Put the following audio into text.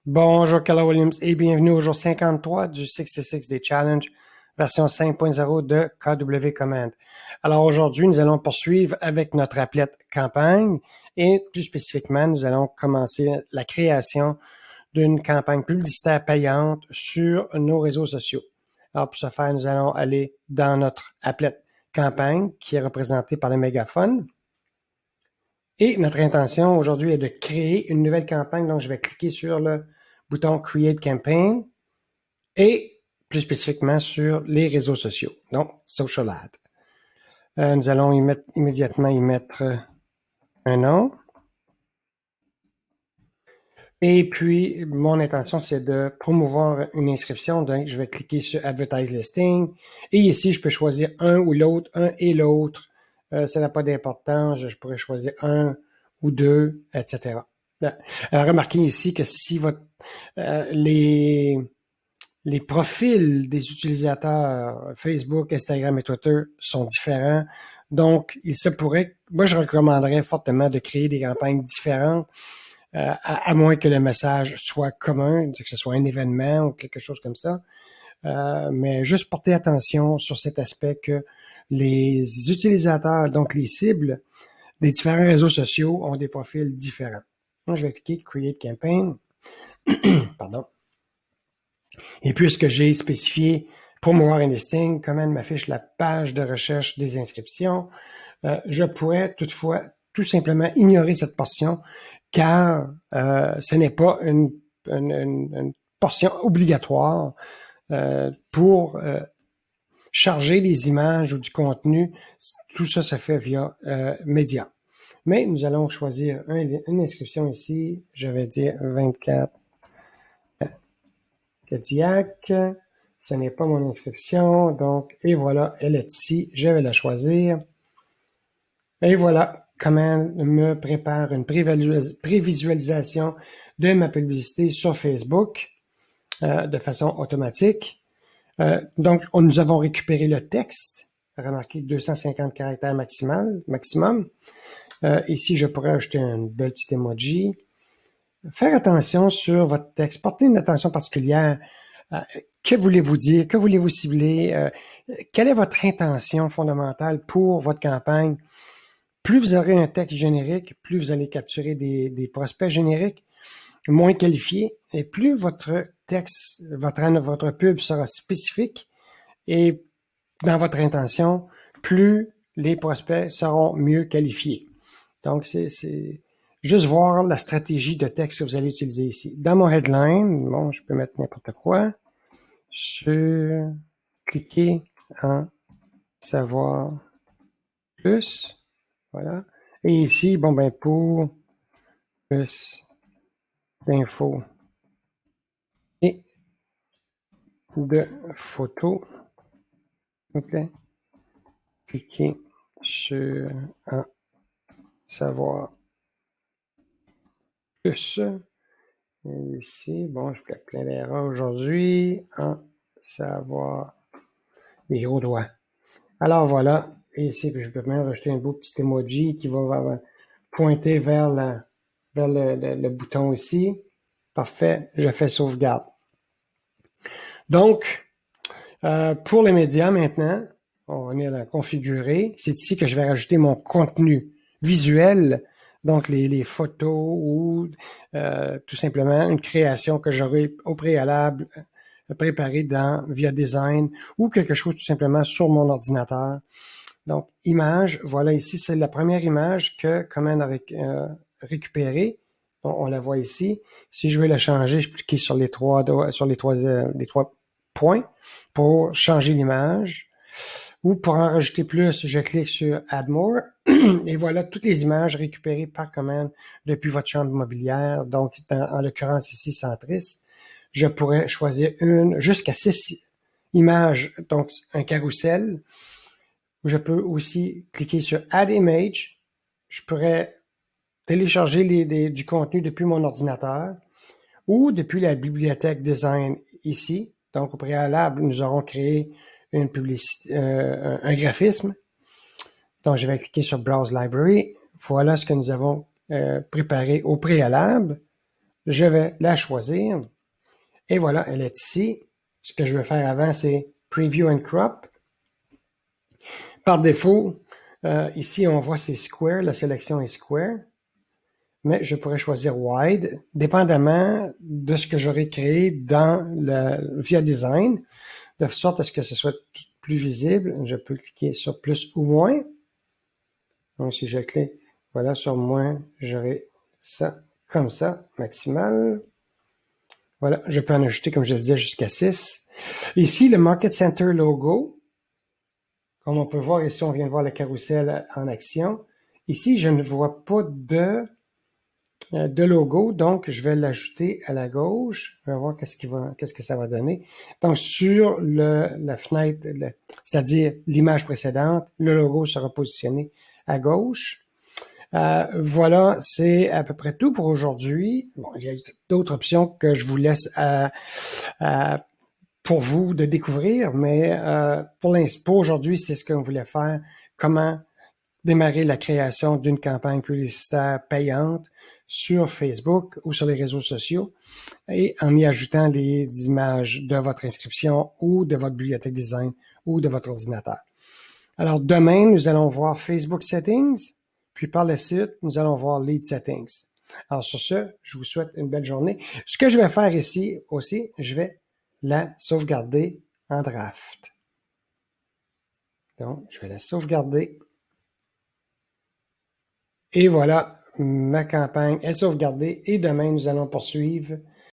Bonjour, Keller Williams et bienvenue au jour 53 du 66 Day Challenge, version 5.0 de KW Command. Alors aujourd'hui, nous allons poursuivre avec notre applet campagne et plus spécifiquement, nous allons commencer la création d'une campagne publicitaire payante sur nos réseaux sociaux. Alors pour ce faire, nous allons aller dans notre applet campagne qui est représenté par le mégaphone. Et notre intention aujourd'hui est de créer une nouvelle campagne. Donc, je vais cliquer sur le bouton Create Campaign et plus spécifiquement sur les réseaux sociaux, donc Social Ad. Nous allons immédiatement y mettre un nom. Et puis, mon intention, c'est de promouvoir une inscription. Donc, je vais cliquer sur Advertise Listing. Et ici, je peux choisir un ou l'autre, un et l'autre. Ça n'a pas d'importance. Je pourrais choisir un ou deux, etc. Remarquez ici que si les profils des utilisateurs Facebook, Instagram et Twitter sont différents, donc il se pourrait, moi je recommanderais fortement de créer des campagnes différentes, à moins que le message soit commun, que ce soit un événement ou quelque chose comme ça. Mais juste porter attention sur cet aspect que les utilisateurs, donc les cibles des différents réseaux sociaux ont des profils différents. Donc, je vais cliquer Create Campaign. Pardon. Et puisque j'ai spécifié promouvoir un listing, Command m'affiche la page de recherche des inscriptions, je pourrais toutefois tout simplement ignorer cette portion car ce n'est pas une portion obligatoire pour charger des images ou du contenu. Tout ça se fait via Média. Mais nous allons choisir une inscription ici. Je vais dire 24 Cadillac. Ce n'est pas mon inscription. Donc, et voilà, elle est ici. Je vais la choisir. Et voilà, Command me prépare une prévisualisation de ma publicité sur Facebook de façon automatique. Donc, nous avons récupéré le texte. Remarquez 250 caractères maximum. Ici, je pourrais ajouter une belle petite emoji. Faire attention sur votre texte. Portez une attention particulière. Que voulez-vous dire? Que voulez-vous cibler? Quelle est votre intention fondamentale pour votre campagne? Plus vous aurez un texte générique, plus vous allez capturer des prospects génériques moins qualifiés, et plus votre texte, votre pub sera spécifique, et dans votre intention, plus les prospects seront mieux qualifiés. Donc, c'est juste voir la stratégie de texte que vous allez utiliser ici. Dans mon headline, bon, je peux mettre n'importe quoi. Cliquer en savoir plus. Voilà. Et ici, bon, ben, pour plus d'infos et de photos, s'il vous plaît, cliquez sur en savoir plus. Et ici, bon, je fais plein d'erreurs aujourd'hui. En savoir les gros doigts. Alors voilà. Et ici, je peux même rajouter un beau petit emoji qui va pointer vers le bouton ici. Parfait. Je fais sauvegarde. Donc, pour les médias maintenant, on est à configurer. C'est ici que je vais rajouter mon contenu visuel, donc les photos ou tout simplement une création que j'aurai au préalable préparée via Design ou quelque chose tout simplement sur mon ordinateur. Donc, image, voilà ici, c'est la première image que Command a récupérée. On la voit ici. Si je veux la changer, je peux cliquer sur les trois points pour changer l'image. Ou pour en rajouter plus, je clique sur Add More. Et voilà toutes les images récupérées par Command depuis votre chambre mobilière. Donc, en l'occurrence ici, Centris. Je pourrais choisir jusqu'à 6 images, donc un carrousel. Je peux aussi cliquer sur Add Image. Je pourrais télécharger du contenu depuis mon ordinateur ou depuis la bibliothèque Design ici. Donc, au préalable, nous aurons créé une publicité, un graphisme. Donc, je vais cliquer sur Browse Library. Voilà ce que nous avons préparé au préalable. je vais la choisir. Et voilà, elle est ici. Ce que je vais faire avant, c'est Preview and Crop. Par défaut, ici, on voit c'est Square, la sélection est Square. Mais je pourrais choisir Wide, dépendamment de ce que j'aurais créé dans le via Design, de sorte à ce que ce soit plus visible. Je peux cliquer sur plus ou moins. Donc, si je clique, voilà, sur moins, j'aurai ça comme ça, maximal. Voilà, je peux en ajouter, comme je le disais, jusqu'à 6. Ici, le Market Center logo. Comme on peut voir ici, on vient de voir le carrousel en action. Ici, je ne vois pas de logo, donc je vais l'ajouter à la gauche. On va voir qu'est-ce que ça va donner. Donc, sur la fenêtre, c'est-à-dire l'image précédente, le logo sera positionné à gauche. Voilà, c'est à peu près tout pour aujourd'hui. Bon, il y a d'autres options que je vous laisse pour vous de découvrir, mais pour aujourd'hui, c'est ce qu'on voulait faire. Comment démarrer la création d'une campagne publicitaire payante sur Facebook ou sur les réseaux sociaux et en y ajoutant les images de votre inscription ou de votre bibliothèque design ou de votre ordinateur. Alors demain, nous allons voir Facebook Settings, puis par la suite, nous allons voir Lead Settings. Alors sur ce, je vous souhaite une belle journée. Ce que je vais faire ici aussi, je vais la sauvegarder en draft. Donc, je vais la sauvegarder. Et voilà, ma campagne est sauvegardée et demain, nous allons poursuivre